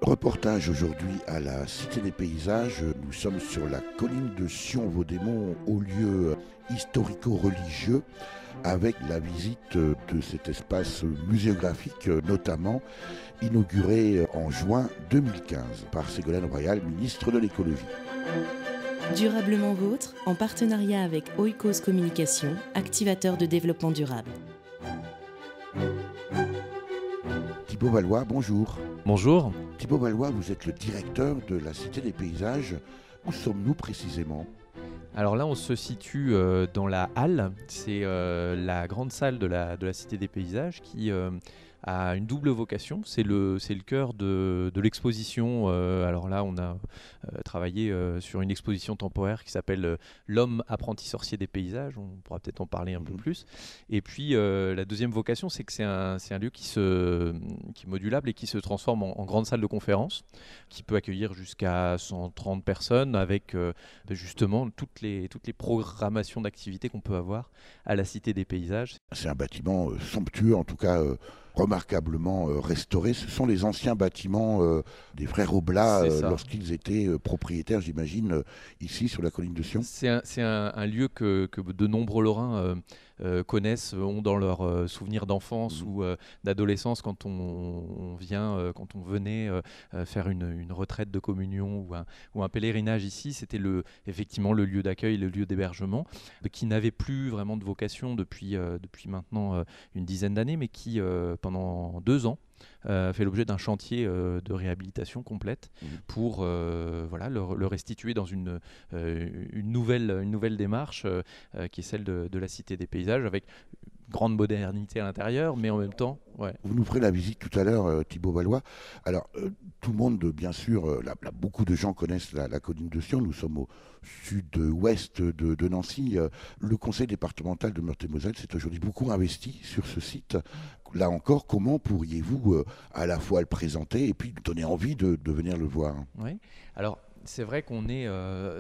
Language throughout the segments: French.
Reportage aujourd'hui à la Cité des Paysages. Nous sommes sur la colline de Sion-Vaudémont, au lieu historico-religieux, avec la visite de cet espace muséographique, notamment inauguré en juin 2015 par Ségolène Royal, ministre de l'écologie. Durablement Vôtre, en partenariat avec Oikos Communication, activateur de développement durable. Thibaut Valois, bonjour. Bonjour. Thibaut Valois, vous êtes le directeur de la Cité des Paysages. Où sommes-nous précisément ? Alors là, on se situe dans la halle. C'est la grande salle de la Cité des Paysages qui a une double vocation. C'est le cœur de l'exposition. Alors là, on a travaillé sur une exposition temporaire qui s'appelle L'homme apprenti sorcier des paysages. On pourra peut-être en parler un peu plus. Et puis, la deuxième vocation, c'est que c'est un lieu qui est modulable et qui se transforme en grande salle de conférence, qui peut accueillir jusqu'à 130 personnes avec justement toutes les programmations d'activités qu'on peut avoir à la Cité des Paysages. C'est un bâtiment somptueux, en tout cas remarquablement restauré. Ce sont les anciens bâtiments des frères Oblat lorsqu'ils étaient propriétaires, j'imagine, ici sur la colline de Sion. C'est un lieu que de nombreux Lorrains connaissent, ont dans leurs souvenirs d'enfance ou d'adolescence quand on venait faire une retraite de communion ou un pèlerinage ici. C'était effectivement le lieu d'accueil, le lieu d'hébergement, qui n'avait plus vraiment de vocation depuis maintenant une dizaine d'années, mais qui pendant 2 ans fait l'objet d'un chantier de réhabilitation complète pour le restituer dans une nouvelle démarche qui est celle de la Cité des Paysages, avec grande modernité à l'intérieur, mais en même temps... Ouais. Vous nous ferez la visite tout à l'heure, Thibaut Valois. Alors, tout le monde, bien sûr, beaucoup de gens connaissent la colline de Sion. Nous sommes au sud-ouest de Nancy. Le conseil départemental de Meurthe-et-Moselle s'est aujourd'hui beaucoup investi sur ce site. Là encore, comment pourriez-vous à la fois le présenter et puis donner envie de venir le voir ? Oui, alors... C'est vrai qu'on est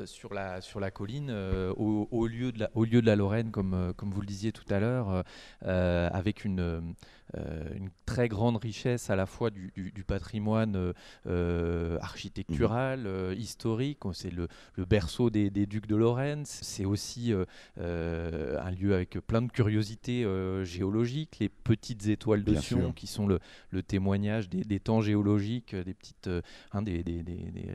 sur la colline, au lieu de la Lorraine, comme vous le disiez tout à l'heure, avec une très grande richesse à la fois du patrimoine architectural, historique. C'est le berceau des ducs de Lorraine. C'est aussi un lieu avec plein de curiosités géologiques, les petites étoiles de Sion qui sont le témoignage des temps géologiques, des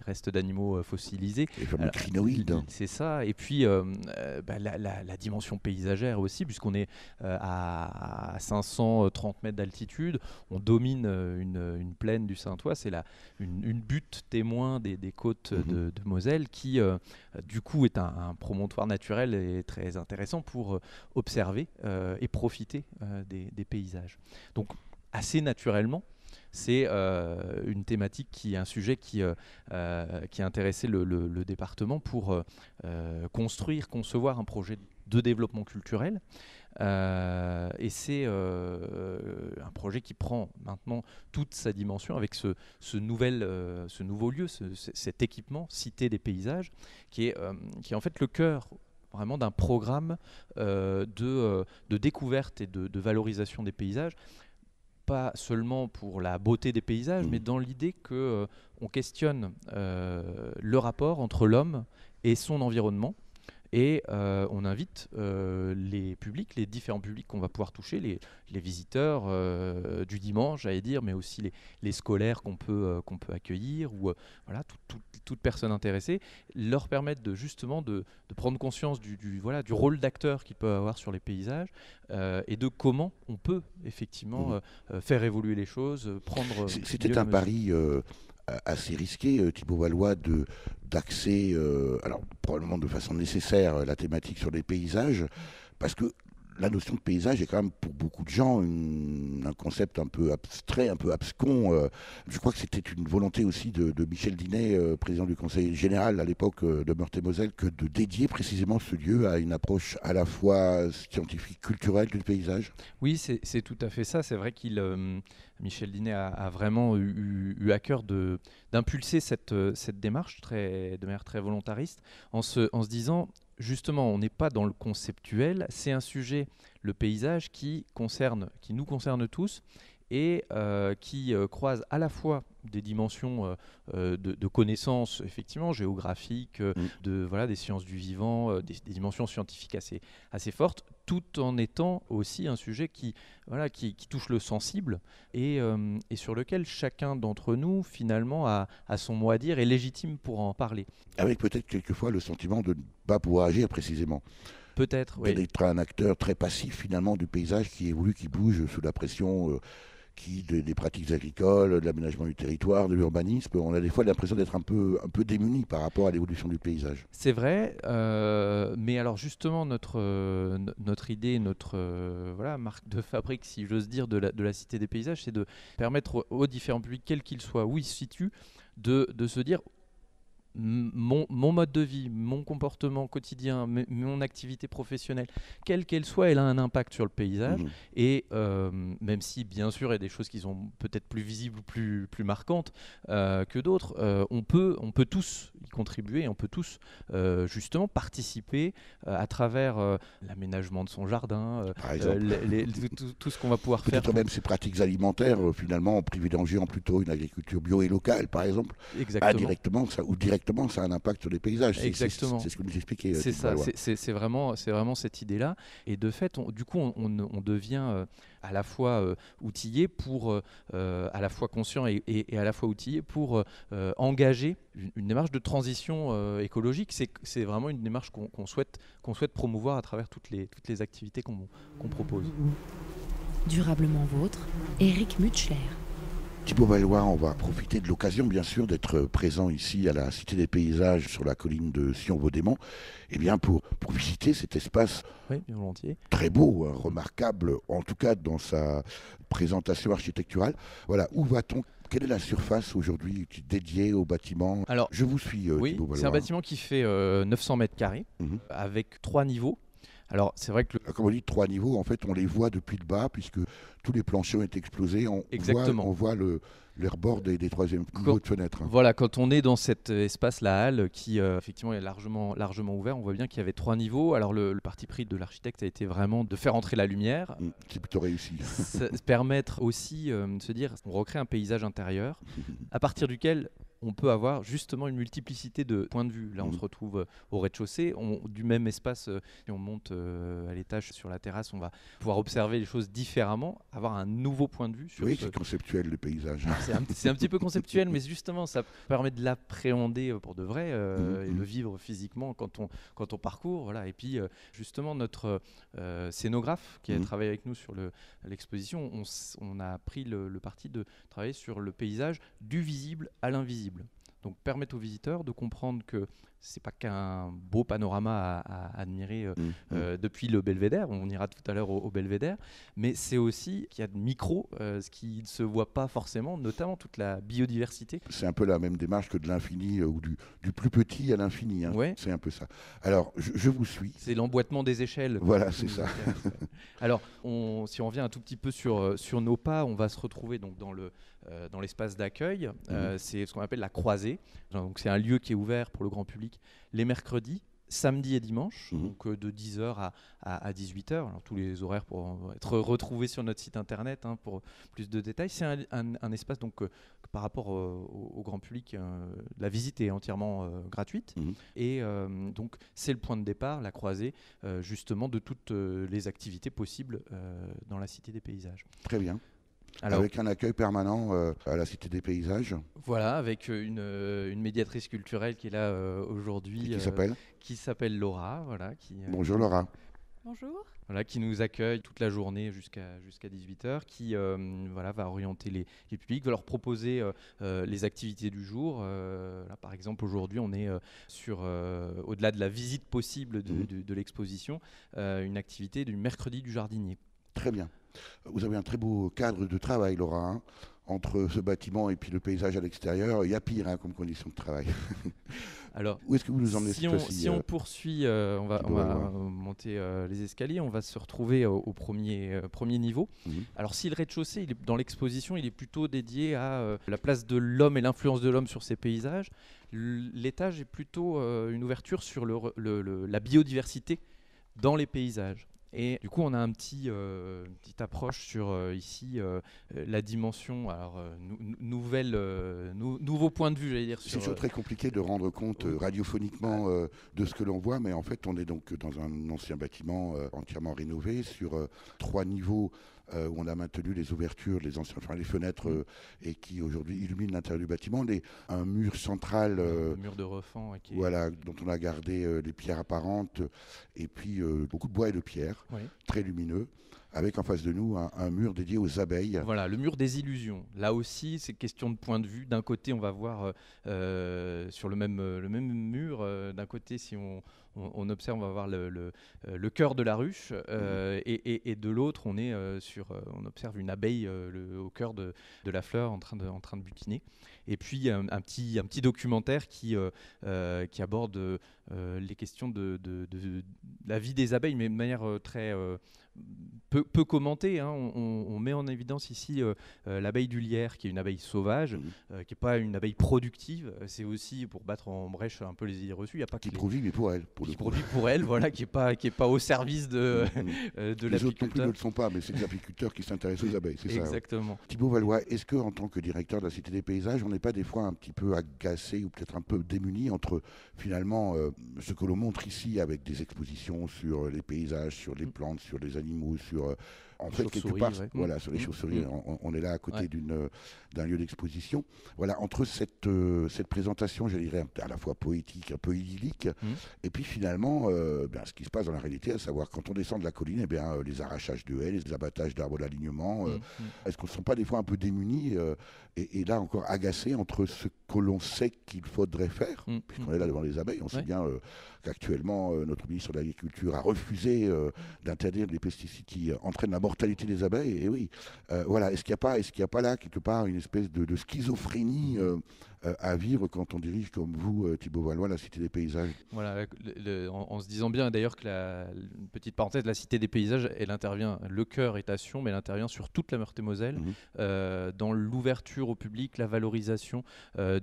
restes d'animaux fossilisés. Les fameux crinoïdes. C'est ça. Et puis la dimension paysagère aussi, puisqu'on est à 530 mètres d'altitude. On domine une plaine du Saintois. C'est une butte témoin des côtes de Moselle qui, du coup, est un promontoire naturel et très intéressant pour observer et profiter des paysages. Donc, assez naturellement, c'est une thématique un sujet qui a intéressé le département pour concevoir un projet de développement culturel. Et c'est un projet qui prend maintenant toute sa dimension avec ce nouveau lieu, cet équipement Cité des Paysages, qui est en fait le cœur vraiment d'un programme de découverte et de valorisation des paysages. Pas seulement pour la beauté des paysages, mais dans l'idée qu'on questionne le rapport entre l'homme et son environnement. Et on invite les différents publics qu'on va pouvoir toucher, les visiteurs du dimanche, j'allais dire, mais aussi les scolaires qu'on peut accueillir, ou toute personne intéressée, leur permettre de prendre conscience du rôle d'acteur qu'ils peuvent avoir sur les paysages et de comment on peut effectivement faire évoluer les choses, prendre... C'était un pari assez risqué, Thibaut Valois, d'axer, alors probablement de façon nécessaire, la thématique sur les paysages, parce que la notion de paysage est quand même pour beaucoup de gens un concept un peu abstrait, un peu abscon. Je crois que c'était une volonté aussi de Michel Dinet, président du Conseil général à l'époque de Meurthe-et-Moselle, que de dédier précisément ce lieu à une approche à la fois scientifique, culturelle du paysage. Oui, c'est tout à fait ça. C'est vrai Michel Dinet a vraiment eu à cœur d'impulser cette démarche de manière très volontariste, en se disant... Justement, on n'est pas dans le conceptuel, c'est un sujet, le paysage, qui nous concerne tous et qui croise à la fois des dimensions de connaissances effectivement géographiques, des sciences du vivant, des dimensions scientifiques assez fortes, tout en étant aussi un sujet qui touche le sensible et sur lequel chacun d'entre nous finalement a son mot à dire et est légitime pour en parler. Avec peut-être quelquefois le sentiment de ne pas pouvoir agir précisément. Peut-être, oui. D'être un acteur très passif finalement du paysage qui évolue, qui bouge sous la pression des pratiques agricoles, de l'aménagement du territoire, de l'urbanisme. On a des fois l'impression d'être un peu démuni par rapport à l'évolution du paysage. C'est vrai, mais alors justement notre idée, notre marque de fabrique, si j'ose dire, de la Cité des Paysages, c'est de permettre aux différents publics, quels qu'ils soient, où ils se situent, de se dire mon mode de vie, mon comportement quotidien, mon activité professionnelle, quelle qu'elle soit, elle a un impact sur le paysage. Et même si, bien sûr, il y a des choses qui sont peut-être plus visibles ou plus marquantes que d'autres, on peut tous y contribuer, on peut tous justement participer à travers l'aménagement de son jardin, par exemple. tout ce qu'on va pouvoir faire. Peut-être même ces pratiques alimentaires, finalement, en privilégiant plutôt une agriculture bio et locale, par exemple. Exactement. Indirectement, ça a un impact sur les paysages. Exactement. C'est ce que nous expliquait. C'est ça, c'est vraiment cette idée-là. Et de fait, du coup, on devient à la fois outillé pour, à la fois conscient et à la fois outillé pour engager une démarche de transition écologique. C'est vraiment une démarche qu'on souhaite promouvoir à travers toutes les activités qu'on propose. Durablement vôtre, Éric Mutschler. Thibaut Vallois, on va profiter de l'occasion, bien sûr, d'être présent ici à la Cité des Paysages sur la colline de Sion-Vaudémont, pour visiter cet espace très beau, remarquable, en tout cas dans sa présentation architecturale. Voilà, où va-t-on ? Quelle est la surface aujourd'hui dédiée au bâtiment ? Alors, je vous suis, Thibaut Vallois. C'est un bâtiment qui fait 900 mètres carrés, avec 3 niveaux. Alors, c'est vrai que comme on dit, 3 niveaux, en fait, on les voit depuis le bas, puisque tous les planchers ont été explosés. On voit les rebords des 3e niveaux de fenêtres. Voilà, quand on est dans cet espace, la halle, qui effectivement est largement ouvert, on voit bien qu'il y avait 3 niveaux. Alors, le parti pris de l'architecte a été vraiment de faire entrer la lumière. C'est plutôt réussi. Permettre aussi de se dire, on recrée un paysage intérieur, à partir duquel on peut avoir justement une multiplicité de points de vue. Là, on se retrouve au rez-de-chaussée, du même espace. Si on monte à l'étage sur la terrasse, on va pouvoir observer les choses différemment, avoir un nouveau point de vue. C'est conceptuel le paysage. C'est un petit peu conceptuel, mais justement, ça permet de l'appréhender pour de vrai et le vivre physiquement quand on parcourt. Voilà. Et puis, justement, notre scénographe qui a travaillé avec nous sur l'exposition, on a pris le parti de travailler sur le paysage du visible à l'invisible. Donc permettre aux visiteurs de comprendre que c'est pas qu'un beau panorama à admirer depuis le Belvédère, on ira tout à l'heure au Belvédère, mais c'est aussi qu'il y a de micro, ce qui ne se voit pas forcément, notamment toute la biodiversité. C'est un peu la même démarche que de l'infini ou du plus petit à l'infini, hein. Ouais. C'est un peu ça. Alors, je vous suis. C'est l'emboîtement des échelles. Voilà, c'est ça. Alors, si on revient un tout petit peu sur nos pas, on va se retrouver donc dans l'espace d'accueil. C'est ce qu'on appelle la croisée. Donc, c'est un lieu qui est ouvert pour le grand public les mercredis, samedi et dimanche, donc de 10h à 18h. Alors, tous les horaires pourront être retrouvés sur notre site internet pour plus de détails. C'est un espace donc, par rapport au grand public, la visite est entièrement gratuite. Et donc, c'est le point de départ, la croisée, justement, de toutes les activités possibles dans la Cité des Paysages. Très bien. Alors, avec un accueil permanent à la Cité des Paysages. Voilà, avec une médiatrice culturelle qui est là aujourd'hui. Qui s'appelle Laura. Voilà, Bonjour Laura. Bonjour. Voilà, qui nous accueille toute la journée jusqu'à 18h, qui va orienter les publics, va leur proposer les activités du jour. Là, par exemple, aujourd'hui, on est sur, au-delà de la visite possible de l'exposition, une activité du mercredi du jardinier. Très bien. Vous avez un très beau cadre de travail, Laura, hein, entre ce bâtiment et puis le paysage à l'extérieur. Il y a pire comme condition de travail. Alors, où est-ce que vous nous emmenez cette fois-ci ? Si on poursuit, on va monter les escaliers, on va se retrouver au premier niveau. Alors, si le rez-de-chaussée, dans l'exposition, il est plutôt dédié à la place de l'homme et l'influence de l'homme sur ces paysages, l'étage est plutôt une ouverture sur la biodiversité dans les paysages. Et du coup, on a une petite approche sur ici la dimension, alors nouveau point de vue, j'allais dire. C'est toujours très compliqué de rendre compte radiophoniquement de ce que l'on voit, mais en fait, on est donc dans un ancien bâtiment entièrement rénové sur 3 niveaux. Où on a maintenu les ouvertures, les fenêtres et qui aujourd'hui illuminent l'intérieur du bâtiment. Un mur central, un mur de refend, voilà, dont on a gardé les pierres apparentes et puis beaucoup de bois et de pierre, très lumineux. Avec en face de nous un mur dédié aux abeilles. Voilà, le mur des illusions. Là aussi, c'est question de point de vue. D'un côté, on va voir sur le même mur, d'un côté, si on observe, on va voir le cœur de la ruche, et de l'autre, on observe une abeille au cœur de la fleur en train de butiner. Et puis un petit documentaire qui aborde les questions de la vie des abeilles, mais de manière très peu commentée. On met en évidence ici l'abeille du lierre, qui est une abeille sauvage, qui n'est pas une abeille productive. C'est aussi pour battre en brèche un peu les idées reçues. Qui produit, mais pour elle. Qui produit pour elle, voilà, qui est pas au service de l'apiculteur. Les autres non plus ne le sont pas, mais c'est les apiculteurs qui s'intéressent aux abeilles, c'est ça. Exactement. Thibaut Vallois, est-ce qu'en tant que directeur de la Cité des Paysages, on n'est pas des fois un petit peu agacé ou peut-être un peu démuni entre finalement ce que l'on montre ici avec des expositions sur les paysages, sur les plantes, sur les animaux, sur... En fait, quelque part, voilà, sur les chauves-souris, on est là à côté d'un lieu d'exposition. Voilà, entre cette présentation, je dirais, à la fois poétique, un peu idyllique, et puis finalement, ce qui se passe dans la réalité, à savoir quand on descend de la colline, les arrachages de haies, les abattages d'arbres d'alignement, est-ce qu'on ne se sent pas des fois un peu démunis et là encore agacé entre ce que l'on sait qu'il faudrait faire, puisqu'on est là devant les abeilles, on sait bien qu'actuellement, notre ministre de l'Agriculture a refusé d'interdire les pesticides qui entraînent la mortalité des abeilles. Et oui, voilà. Est-ce qu'il n'y a pas là, quelque part, une espèce de schizophrénie à vivre quand on dirige, comme vous, Thibaut Vallois, la Cité des Paysages? Voilà, en se disant bien, d'ailleurs, que une petite parenthèse, la Cité des Paysages, elle intervient, le cœur est à Sion, mais elle intervient sur toute la Meurthe-et-Moselle, dans l'ouverture au public, la valorisation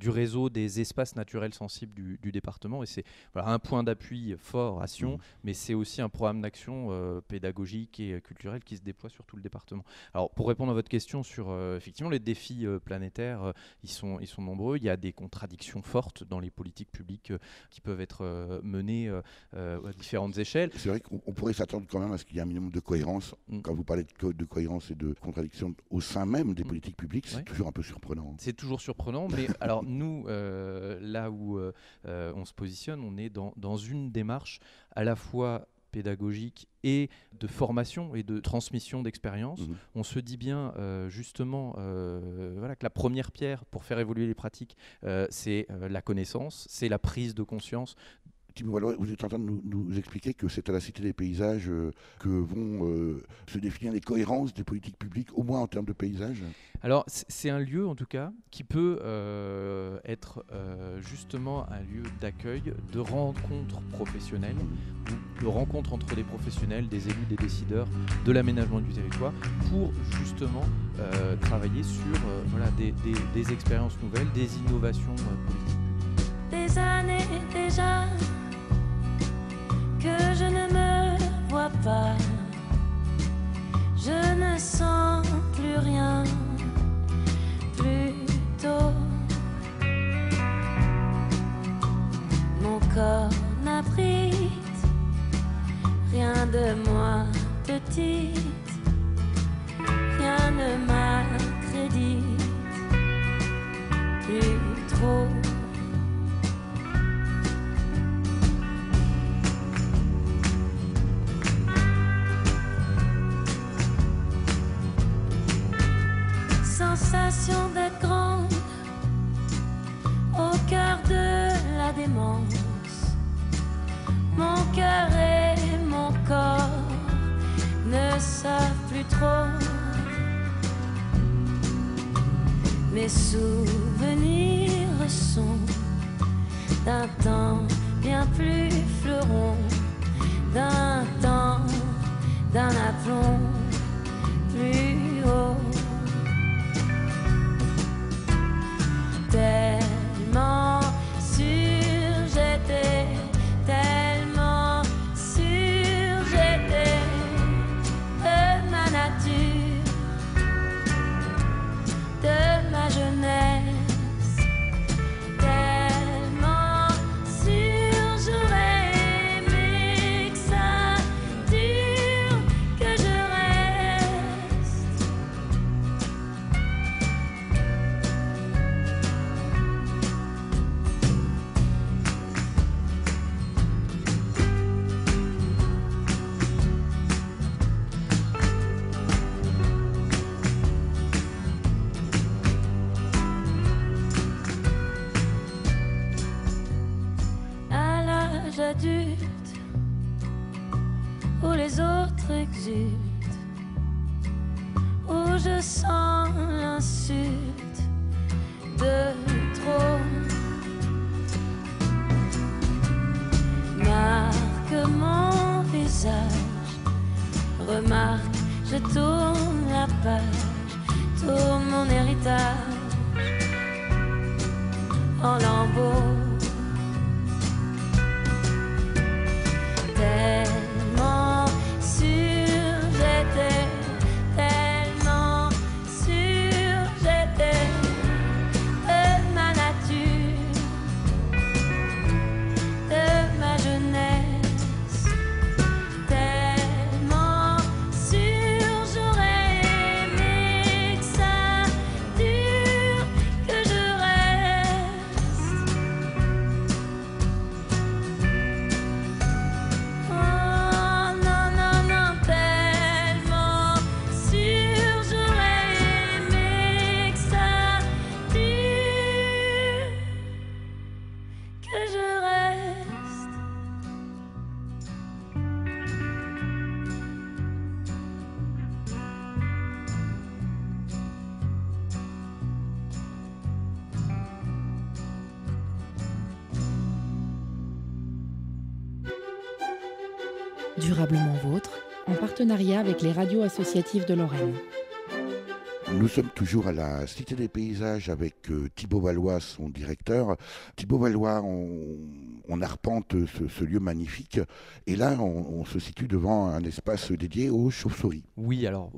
du réseau des espaces naturels sensibles du département. Et c'est un point d'appui fort à Sion, mais c'est aussi un programme d'action pédagogique et culturel qui se déploie sur tout le département. Alors, pour répondre à votre question sur effectivement les défis planétaires, ils sont nombreux. Il y a des contradictions fortes dans les politiques publiques qui peuvent être menées à différentes échelles. C'est vrai qu'on pourrait s'attendre quand même à ce qu'il y ait un minimum de cohérence. Quand vous parlez de cohérence et de contradiction au sein même des politiques publiques, c'est toujours un peu surprenant. C'est toujours surprenant, mais alors nous, là où on se positionne, on est dans une démarche à la fois pédagogique et de formation et de transmission d'expérience. On se dit bien justement que la première pierre pour faire évoluer les pratiques, c'est la connaissance, c'est la prise de conscience. Thibaut Vallois, vous êtes en train de nous expliquer que c'est à la Cité des Paysages que vont se définir les cohérences des politiques publiques, au moins en termes de paysages? Alors, c'est un lieu, en tout cas, qui peut être justement un lieu d'accueil, de rencontres professionnelles, ou de rencontres entre des professionnels, des élus, des décideurs de l'aménagement du territoire, pour justement travailler sur des expériences nouvelles, des innovations politiques. Des années déjà que je ne me vois pas, je ne sens plus rien, plutôt mon corps n'abrite rien de moi petite, rien ne m'accrédite plus trop. Sensation d'être grande au cœur de la démence. Mon cœur et mon corps ne savent plus trop. Mes souvenirs sont d'un temps bien plus fleuron, d'un temps, d'un aplomb plus haut. Tellement sûr j'étais, tellement sûr j'étais zut, où je sens l'insulte de trop. Marque mon visage, remarque, je tourne la page, tourne mon héritage en lambeaux. Tellement sûr j'étais, tellement sûr j'étais de ma nature, de ma jeunesse. Tellement sûr j'aurais aimé que ça dure, que je reste. Oh non, non, non, tellement sûr j'aurais aimé que ça dure, que je reste. Durablement vôtre, en partenariat avec les radios associatives de Lorraine. Nous sommes toujours à la Cité des Paysages avec Thibaut Valois, son directeur. Thibaut Valois, on arpente ce lieu magnifique et là on se situe devant un espace dédié aux chauves-souris. Oui, alors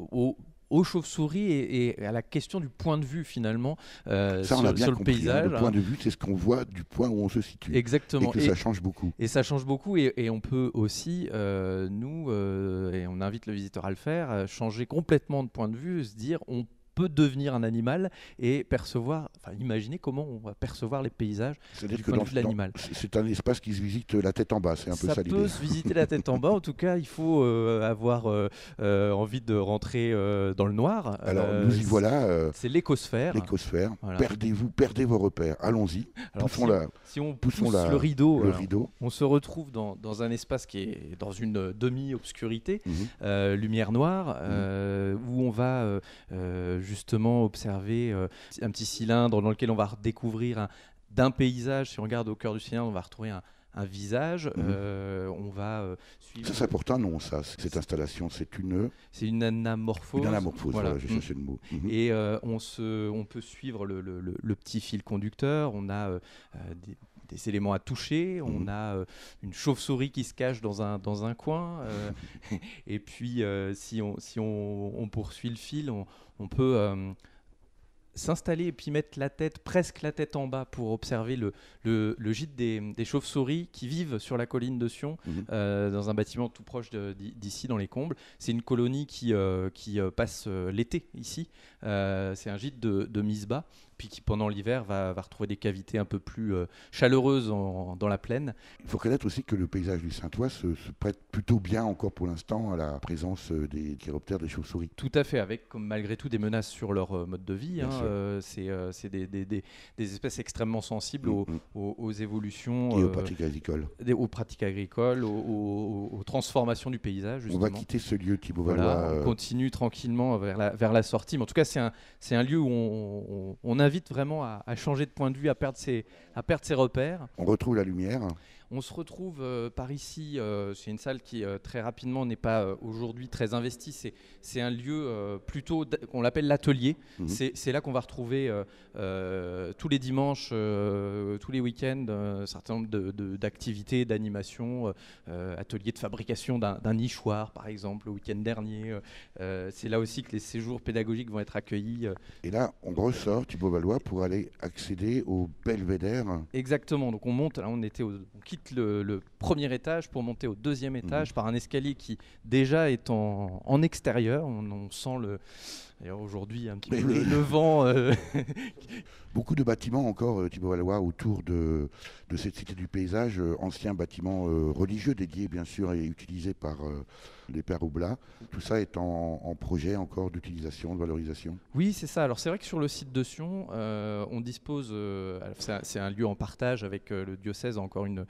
aux chauves-souris et à la question du point de vue finalement Ça, sur, on a bien sur le compris, paysage. le point de vue, c'est ce qu'on voit du point où on se situe. Exactement. Et que ça change beaucoup. Et ça change beaucoup et on peut aussi, nous, et on invite le visiteur à le faire, changer complètement de point de vue, se dire on peut devenir un animal et percevoir, enfin imaginer comment on va percevoir les paysages C'est-à-dire du que point de vue de l'animal. c'est un espace qui se visite la tête en bas, c'est un peu ça l'idée. Ça peut se visiter la tête en bas, en tout cas il faut avoir envie de rentrer dans le noir. Alors nous y voilà, C'est l'écosphère. l'écosphère. Voilà. Perdez vos repères, allons-y. Alors, si on pousse poussons le rideau, le alors, rideau. on se retrouve dans un espace qui est dans une demi-obscurité, Mhm. lumière noire, où on va justement observer un petit cylindre dans lequel on va découvrir d'un paysage. Si on regarde au cœur du cylindre, on va retrouver un visage. On va suivre. Ça, ça porte un nom, ça, cette installation. C'est une anamorphose. une anamorphose, Voilà. voilà, j'ai cherché le mot. Mhm. Et on peut suivre le petit fil conducteur. On a des éléments à toucher. On a une chauve-souris qui se cache dans un coin. Et puis, si on poursuit le fil, on peut s'installer et puis mettre presque la tête en bas pour observer le gîte des chauves-souris qui vivent sur la colline de Sion, dans un bâtiment tout proche d'ici, dans les combles. C'est une colonie qui passe l'été ici. C'est un gîte de mise bas, puis qui pendant l'hiver va retrouver des cavités un peu plus chaleureuses dans la plaine. Il faut reconnaître aussi que le paysage du Saint-Ouen se prête plutôt bien encore pour l'instant à la présence des chiroptères, des chauves-souris. Tout à fait, avec comme malgré tout des menaces sur leur mode de vie. C'est des espèces extrêmement sensibles aux évolutions. Et aux pratiques agricoles. Aux pratiques agricoles, aux transformations du paysage. Justement. On va quitter ce lieu, Thibaut Voilà, Valois. on continue tranquillement vers la sortie. Mais en tout cas, c'est un lieu où on invite vraiment à changer de point de vue, à perdre ses repères. On retrouve la lumière. On se retrouve par ici, c'est une salle qui très rapidement n'est pas aujourd'hui très investie, c'est un lieu plutôt, on l'appelle l'atelier, c'est là qu'on va retrouver tous les dimanches, tous les week-ends, un certain nombre d'activités, d'animations, ateliers de fabrication d'un nichoir par exemple le week-end dernier, c'est là aussi que les séjours pédagogiques vont être accueillis. Et là, on ressort, Thibaut Valois, pour aller accéder au belvédère. Exactement, donc on monte, là on quitte le premier étage pour monter au deuxième étage par un escalier qui déjà est en extérieur. On sent d'ailleurs aujourd'hui un petit peu le vent. Beaucoup de bâtiments encore, Thibaut Valois, autour de cette cité du paysage, anciens bâtiments religieux dédiés bien sûr et utilisés par des Pères Oblats. Tout ça est en projet encore d'utilisation, de valorisation. Oui, c'est ça. Alors c'est vrai que sur le site de Sion, on dispose, c'est un lieu en partage avec le diocèse, a encore une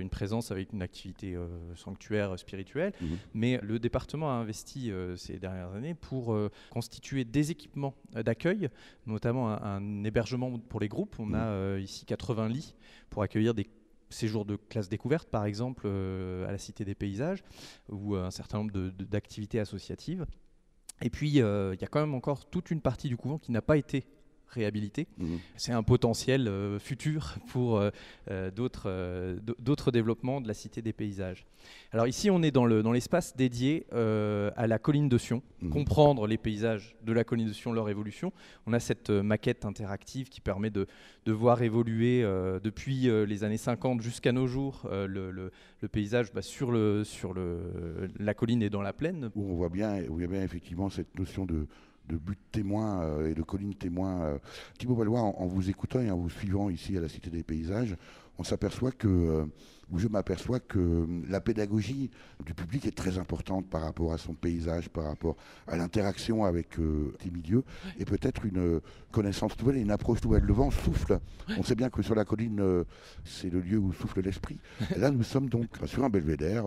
présence avec une activité sanctuaire spirituelle, mais le département a investi ces dernières années pour constituer des équipements d'accueil, notamment un hébergement pour les groupes. On a ici 80 lits pour accueillir des séjours de classe découverte, par exemple, à la Cité des Paysages, ou un certain nombre d'activités associatives. Et puis, il y a quand même encore toute une partie du couvent qui n'a pas été réhabilitée. C'est un potentiel futur pour d'autres développements de la Cité des Paysages. Alors ici, on est dans l'espace dédié à la colline de Sion, comprendre les paysages de la colline de Sion, leur évolution. On a cette maquette interactive qui permet de voir évoluer depuis les années 50 jusqu'à nos jours le paysage sur la colline et dans la plaine. Où on voit bien effectivement cette notion de but témoin et de colline témoin. Thibaut Valois, en vous écoutant et en vous suivant ici à la Cité des Paysages, on s'aperçoit je m'aperçois que la pédagogie du public est très importante par rapport à son paysage, par rapport à l'interaction avec les milieux, et peut-être une connaissance nouvelle et une approche nouvelle. Le vent souffle. On sait bien que sur la colline, c'est le lieu où souffle l'esprit. Et là, nous sommes donc sur un belvédère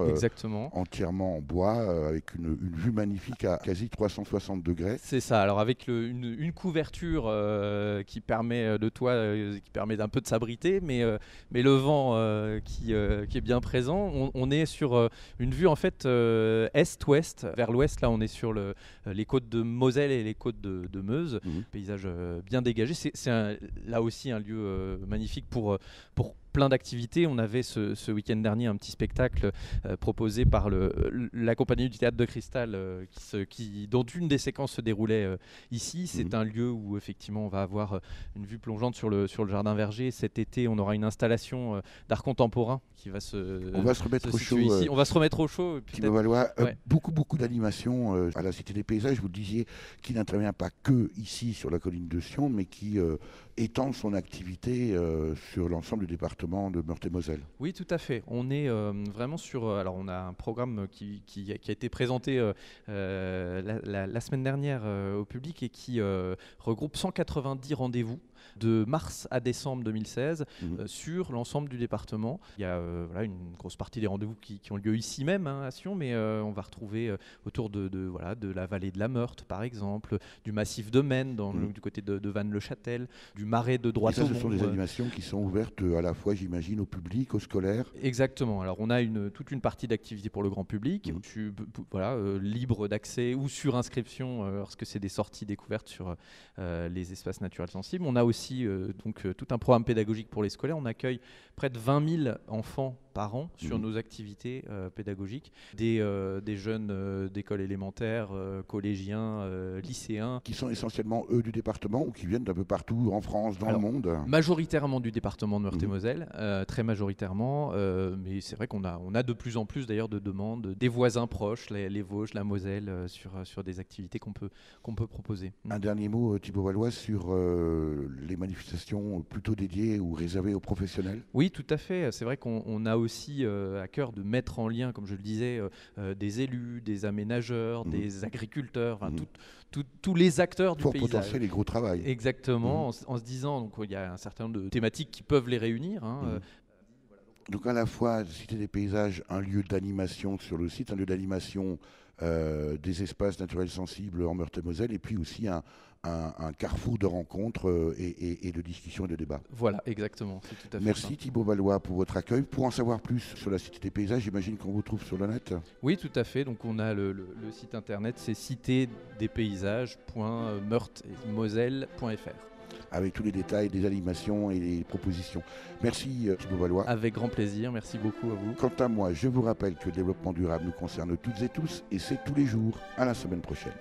entièrement en bois, avec une vue magnifique à quasi 360 degrés. C'est ça. Alors avec une couverture qui permet qui permet d'un peu de s'abriter, mais le vent qui est bien présent. On est sur une vue en fait est-ouest. Vers l'ouest, là, on est sur les côtes de Moselle et les côtes de Meuse. Paysage bien dégagé. C'est là aussi un lieu magnifique pour plein d'activités. On avait ce week-end dernier un petit spectacle proposé par la compagnie du Théâtre de Cristal dont une des séquences se déroulait ici. C'est un lieu où effectivement on va avoir une vue plongeante sur le jardin verger. Cet été, on aura une installation d'art contemporain qui va on va se remettre au chaud ici. On va se remettre au chaud. Thibaut Valois, beaucoup d'animation à la Cité des Paysages. Vous disiez qu'il n'intervient pas que ici sur la colline de Sion, mais qui étend son activité sur l'ensemble du département de Meurthe-et-Moselle. Oui, tout à fait. On est vraiment sur... alors, on a un programme qui a été présenté la semaine dernière au public et qui regroupe 190 rendez-vous de mars à décembre 2016 sur l'ensemble du département. Il y a une grosse partie des rendez-vous qui ont lieu ici même à Sion, mais on va retrouver autour de la vallée de la Meurthe, par exemple, du massif de Maine, du côté de Vannes-le-Châtel, du marais de Droite-Aumont. Et ça, ce sont des animations qui sont ouvertes à la fois, j'imagine, au public, aux scolaires. Exactement. Alors, on a toute une partie d'activité pour le grand public, libre d'accès ou sur inscription lorsque c'est des sorties découvertes sur les espaces naturels sensibles. On a aussi tout un programme pédagogique pour les scolaires. On accueille près de 20 000 enfants par an sur nos activités pédagogiques, des jeunes d'école élémentaire, collégiens, lycéens. Qui sont essentiellement eux du département ou qui viennent d'un peu partout en France, dans le monde? Majoritairement du département de Meurthe-et-Moselle, très majoritairement, mais c'est vrai qu'on a de plus en plus d'ailleurs de demandes des voisins proches, les Vosges, la Moselle, sur des activités qu'on peut proposer. Un dernier mot, Thibaut Valois, sur les manifestations plutôt dédiées ou réservées aux professionnels? Oui, tout à fait. C'est vrai qu'on a aussi à cœur de mettre en lien, comme je le disais, des élus, des aménageurs, des agriculteurs, tous les acteurs du paysage. Pour potentiel et gros travail. Exactement, en se disant, donc il y a un certain nombre de thématiques qui peuvent les réunir. Donc à la fois, Cité des Paysages, un lieu d'animation sur le site, un lieu d'animation des espaces naturels sensibles en Meurthe-et-Moselle, et puis aussi un carrefour de rencontres et de discussions et de débats. Voilà, exactement. C'est tout à fait Merci Thibaut Valois pour votre accueil. Pour en savoir plus sur la Cité des Paysages, j'imagine qu'on vous trouve sur le net. Oui, tout à fait. Donc on a le site internet, c'est citédespaysages.meurthe-et-moselle.fr. Avec tous les détails des animations et des propositions. Merci Thibaut Valois. Avec grand plaisir, merci beaucoup à vous. Quant à moi, je vous rappelle que le développement durable nous concerne toutes et tous et c'est tous les jours. À la semaine prochaine.